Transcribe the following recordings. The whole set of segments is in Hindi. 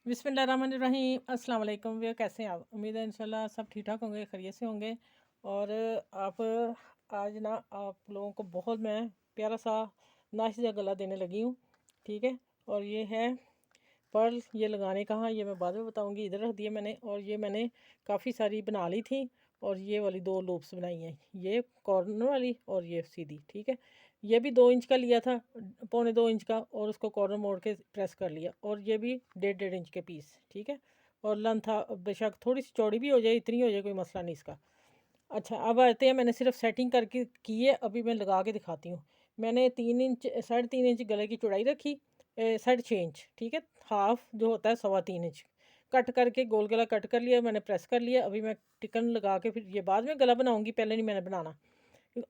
बिस्मिल्लाहिर्रहमानिर्रहीम। अस्सलाम वालेकुम। वे कैसे हैं आप? उम्मीद है इंशाल्लाह सब ठीक ठाक होंगे, खैरियत से होंगे। और आप आज ना आप लोगों को बहुत मैं प्यारा सा नाश्ते का गला देने लगी हूँ। ठीक है। और ये है पर्ल। ये लगाने कहाँ, ये मैं बाद में बताऊँगी। इधर रख दिए मैंने, और ये मैंने काफ़ी सारी बना ली थी। और ये वाली 2 लूप्स बनाई हैं, ये कॉर्नर वाली और ये सीधी। ठीक है। ये भी 2 इंच का लिया था, पौने 2 इंच का, और उसको कॉर्नर मोड़ के प्रेस कर लिया। और ये भी 1.5 इंच के पीस। ठीक है। और लन था, बेशक थोड़ी सी चौड़ी भी हो जाए, इतनी हो जाए, कोई मसला नहीं इसका। अच्छा, अब आते हैं, मैंने सिर्फ सेटिंग करके की है, अभी मैं लगा के दिखाती हूँ। मैंने 3 इंच 3.5 इंच गले की चौड़ाई रखी, 6.5 इंच। ठीक है। हाफ जो होता है 3.25 इंच कट करके गोल गला कट कर लिया, मैंने प्रेस कर लिया। अभी मैं टिकन लगा के फिर ये बाद में गला बनाऊंगी, पहले नहीं मैंने बनाना।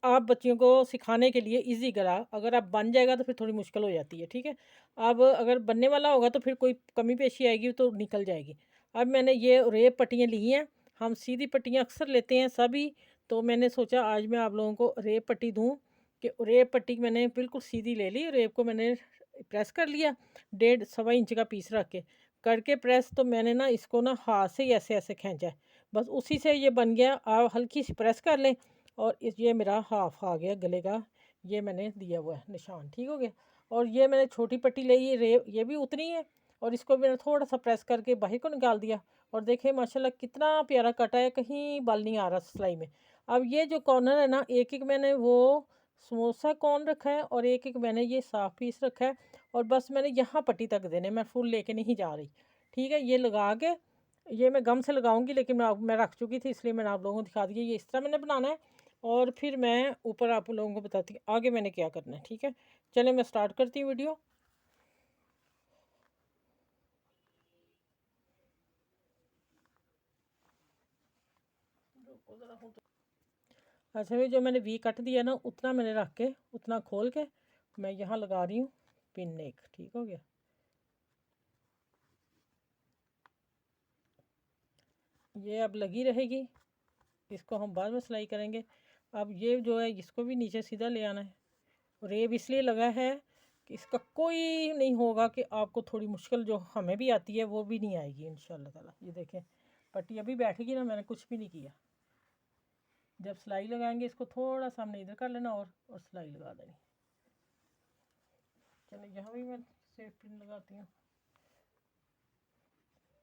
आप बच्चियों को सिखाने के लिए इजी गला, अगर आप बन जाएगा तो फिर थोड़ी मुश्किल हो जाती है। ठीक है। अब अगर बनने वाला होगा तो फिर कोई कमी पेशी आएगी तो निकल जाएगी। अब मैंने ये रेप पट्टियाँ ली हैं। हम सीधी पट्टियाँ अक्सर लेते हैं सभी, तो मैंने सोचा आज मैं आप लोगों को रेप पट्टी दूँ। कि रेप पट्टी मैंने बिल्कुल सीधी ले ली, रेप को मैंने प्रेस कर लिया, 1.5 सवा इंच का पीस रख के करके प्रेस। तो मैंने ना इसको ना हाथ से ही ऐसे ऐसे खींचा है, बस उसी से ये बन गया। आप हल्की सी प्रेस कर लें और ये मेरा हाफ आ गया गले का। ये मैंने दिया हुआ है निशान, ठीक हो गया। और ये मैंने छोटी पट्टी ली, ये भी उतनी है। और इसको मैंने थोड़ा सा प्रेस करके बाहर को निकाल दिया। और देखिए माशाल्लाह कितना प्यारा कटा है, कहीं बल नहीं आ रहा सिलाई में। अब ये जो कॉर्नर है ना, एक एक मैंने वो समोसा कॉर्न रखा है, और एक एक मैंने ये साफ पीस रखा है। और बस मैंने यहाँ पट्टी तक देने, मैं फुल लेके नहीं जा रही। ठीक है। ये लगा के, ये मैं गम से लगाऊंगी, लेकिन मैं रख चुकी थी इसलिए मैंने आप लोगों को दिखा दिया। ये इस तरह मैंने बनाना है। और फिर मैं ऊपर आप लोगों को बताती हूँ आगे मैंने क्या करना है। ठीक है। चले मैं स्टार्ट करती हूँ वीडियो। अच्छा, भी जो मैंने वी कट दिया ना, उतना मैंने रख के, उतना खोल के मैं यहाँ लगा रही हूँ पिन एक। ठीक हो गया। ये अब लगी रहेगी, इसको हम बाद में सिलाई करेंगे। अब ये जो है इसको भी नीचे सीधा ले आना है। रेब इसलिए लगा है कि इसका कोई नहीं होगा कि आपको थोड़ी मुश्किल जो हमें भी आती है वो भी नहीं आएगी इंशाल्लाह ताला। ये देखें पट्टी अभी बैठेगी ना, मैंने कुछ भी नहीं किया। जब सिलाई लगाएंगे इसको थोड़ा सा हमने इधर कर लेना, और सिलाई लगा देनी। चलो यहाँ भी मैं सेफ पिन लगाती हूँ।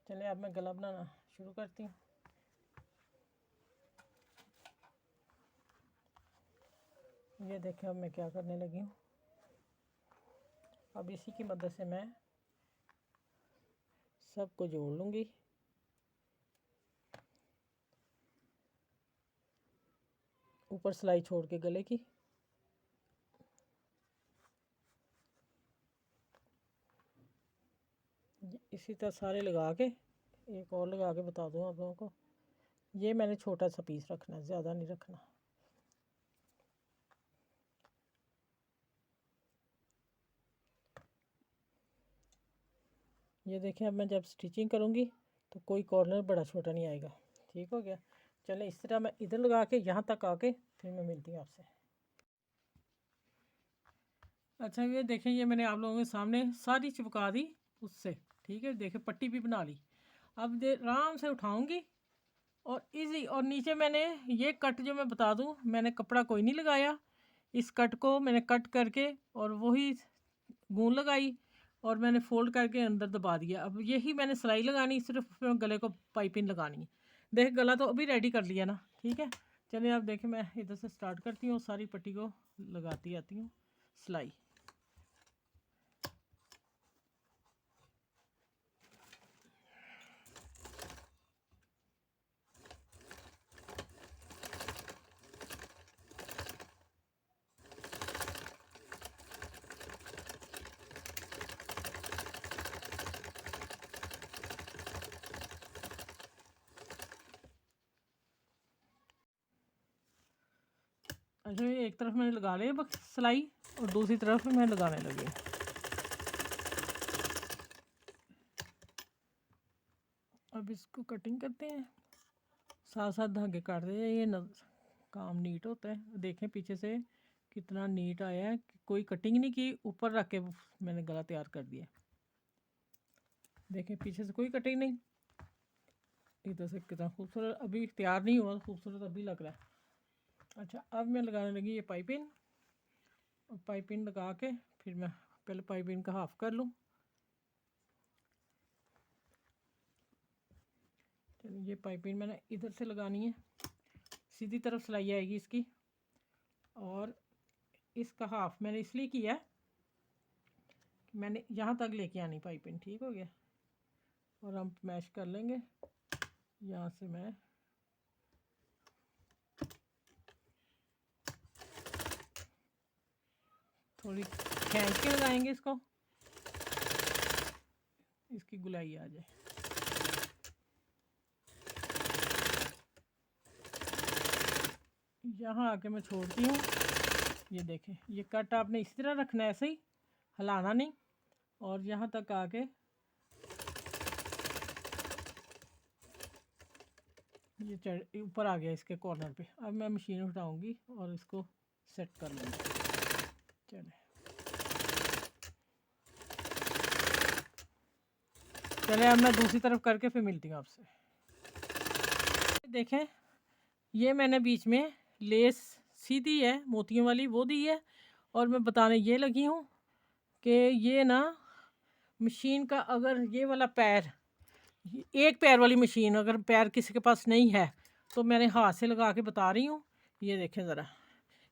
चले अब मैं गला बनाना शुरू करती हूँ। ये देखें अब मैं क्या करने लगी हूँ। अब इसी की मदद से मैं सबको जोड़ लूँगी। ऊपर सिलाई छोड़ के गले की, इसी तरह सारे लगा के, एक और लगा के बता दूँ आप लोगों को। ये मैंने छोटा सा पीस रखना है, ज़्यादा नहीं रखना। ये देखें अब मैं जब स्टिचिंग करूँगी तो कोई कॉर्नर बड़ा छोटा नहीं आएगा। ठीक हो गया। चले इस तरह मैं इधर लगा के यहाँ तक आके फिर मैं मिलती हूँ आपसे। अच्छा, ये देखें, ये मैंने आप लोगों के सामने सारी चिपका दी उससे। ठीक है। देखें पट्टी भी बना ली। अब आराम से उठाऊँगी और इजी। और नीचे मैंने ये कट जो मैं बता दूँ, मैंने कपड़ा कोई नहीं लगाया। इस कट को मैंने कट करके और वही गून लगाई, और मैंने फोल्ड करके अंदर दबा दिया। अब यही मैंने सिलाई लगानी, सिर्फ गले को पाइपिंग लगानी है। देख गला तो अभी रेडी कर लिया ना। ठीक है। चलिए आप देखें, मैं इधर से स्टार्ट करती हूँ, सारी पट्टी को लगाती आती हूँ सिलाई। अच्छा, ये एक तरफ मैंने लगा लिया बस सिलाई, और दूसरी तरफ मैं लगाने लगी। अब इसको कटिंग करते हैं, साथ साथ धागे काटते हैं। ये काम नीट होता है। देखें पीछे से कितना नीट आया है, कोई कटिंग नहीं की, ऊपर रख के मैंने गला तैयार कर दिया। देखें पीछे से कोई कटिंग नहीं, इधर से कितना खूबसूरत, अभी तैयार नहीं हुआ, खूबसूरत अभी लग रहा है। अच्छा अब मैं लगाने लगी ये पाइपिंग, और पाइपिंग लगा के फिर मैं पहले पाइपिंग का हाफ कर लूँ। चलिए ये पाइपिंग मैंने इधर से लगानी है, सीधी तरफ सिलाई आएगी इसकी, और इसका हाफ मैंने इसलिए किया कि मैंने यहाँ तक लेके आनी पाइपिंग। ठीक हो गया, और हम मैश कर लेंगे। यहाँ से मैं थोड़ी खींच के लगाएंगे इसको, इसकी गुलाई आ जाए। यहाँ आके मैं छोड़ती हूँ। ये देखें, ये कट आपने इसी तरह रखना है, ऐसे ही हिलाना नहीं, और यहाँ तक आके ये चढ़ ऊपर आ गया इसके कॉर्नर पे। अब मैं मशीन उठाऊंगी और इसको सेट कर लूँगी। चले चले अब मैं दूसरी तरफ करके फिर मिलती हूँ आपसे। देखें ये मैंने बीच में लेस सीधी है मोतियों वाली वो दी है, और मैं बताने ये लगी हूँ कि ये ना मशीन का अगर ये वाला पैर, एक पैर वाली मशीन अगर पैर किसी के पास नहीं है तो मैंने हाथ से लगा के बता रही हूँ। ये देखें ज़रा,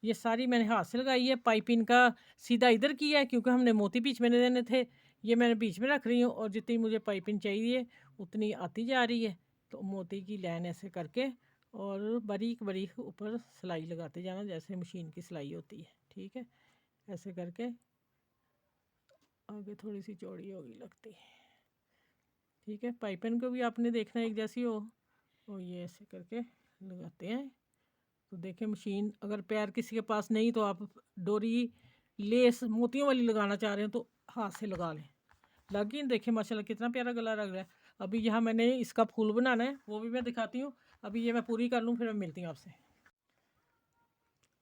ये सारी मैंने हाथ से लगाई है। पाइपिंग का सीधा इधर किया है क्योंकि हमने मोती बीच में देने थे, ये मैंने बीच में रख रही हूँ, और जितनी मुझे पाइपिंग चाहिए उतनी आती जा रही है। तो मोती की लाइन ऐसे करके और बारीक बारीक ऊपर सिलाई लगाते जाना, जैसे मशीन की सिलाई होती है। ठीक है, ऐसे करके आगे थोड़ी सी चौड़ी होगी लगती है। ठीक है, पाइपिंग को भी आपने देखना एक जैसी हो, और ये ऐसे करके लगाते हैं। तो देखें मशीन अगर पैर किसी के पास नहीं तो आप डोरी लेस मोतियों वाली लगाना चाह रहे हैं तो हाथ से लगा लें। लगी देखें माशाल्लाह कितना प्यारा गला लग रहा है। अभी यहाँ मैंने इसका फूल बनाना है, वो भी मैं दिखाती हूँ। अभी ये मैं पूरी कर लूँ फिर मैं मिलती हूँ आपसे।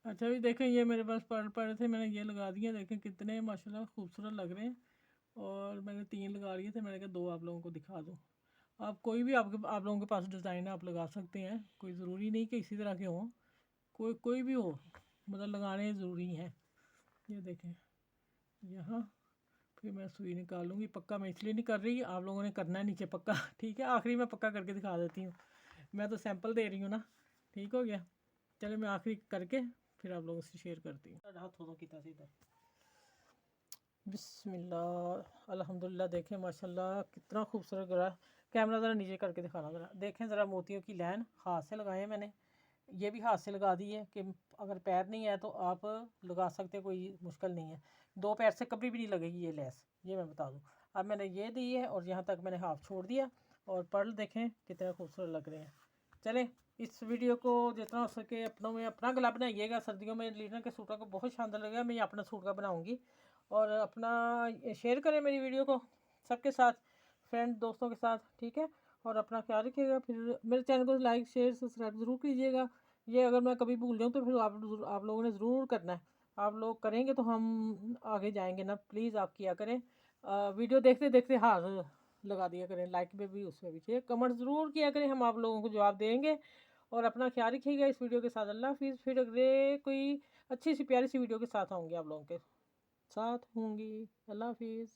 अच्छा भी देखें ये मेरे पास पड़े थे, मैंने ये लगा दिए। देखें कितने माशाल्लाह खूबसूरत लग रहे हैं, और मैंने 3 लगा लिए थे, मैंने कहा 2 आप लोगों को दिखा दूँ। आप कोई भी आप लोगों के पास डिज़ाइन है आप लगा सकते हैं, कोई ज़रूरी नहीं कि इसी तरह के हों, कोई भी हो, मतलब लगाने ज़रूरी हैं। ये देखें यहाँ, फिर मैं सुई निकालूंगी। पक्का मैं इसलिए नहीं कर रही, आप लोगों ने करना है नीचे पक्का। ठीक है, आखिरी में पक्का करके दिखा देती हूँ, मैं तो सैंपल दे रही हूँ ना। ठीक हो गया, चले मैं आखिरी करके फिर आप लोगों से शेयर करती हूँ। हाथों कितना सीधा, बिस्मिल्लाह अल्हम्दुलिल्लाह। देखें माशाल्लाह कितना खूबसूरत गला। कैमरा ज़रा नीचे करके दिखाना ज़रा, देखें ज़रा मोतियों की लाइन हाथ से लगाए हैं मैंने, ये भी हाथ से लगा दी है कि अगर पैर नहीं है तो आप लगा सकते, कोई मुश्किल नहीं है। 2 पैर से कभी भी नहीं लगेगी ये लेस, ये मैं बता दूँ। अब मैंने ये दी है और यहाँ तक मैंने हाफ छोड़ दिया, और पर्ल देखें कितने खूबसूरत लग रहे हैं। चलें इस वीडियो को जितना हो सके अपनों में अपना गला बनाइएगा। सर्दियों में लीनन के सूटों को बहुत शानदार लगेगा। मैं अपना सूट का बनाऊँगी, और अपना शेयर करें मेरी वीडियो को सबके साथ, फ्रेंड दोस्तों के साथ। ठीक है, और अपना ख्याल रखिएगा। फिर मेरे चैनल को लाइक शेयर सब्सक्राइब ज़रूर कीजिएगा। ये अगर मैं कभी भूल जाऊँ तो फिर आप लोगों ने ज़रूर करना है। आप लोग करेंगे तो हम आगे जाएंगे ना, प्लीज़ आप किया करें। वीडियो देखते देखते हाथ लगा दिया करें, लाइक पे भी उसमें भी चाहिए, कमेंट ज़रूर किया करें, हम आप लोगों को जवाब देंगे। और अपना ख्याल रखिएगा इस वीडियो के साथ। अल्लाह हाफिज़। फिर अगले कोई अच्छी सी प्यारी सी वीडियो के साथ आऊँगी, आप लोगों के साथ होंगी। अल्लाह हाफिज़।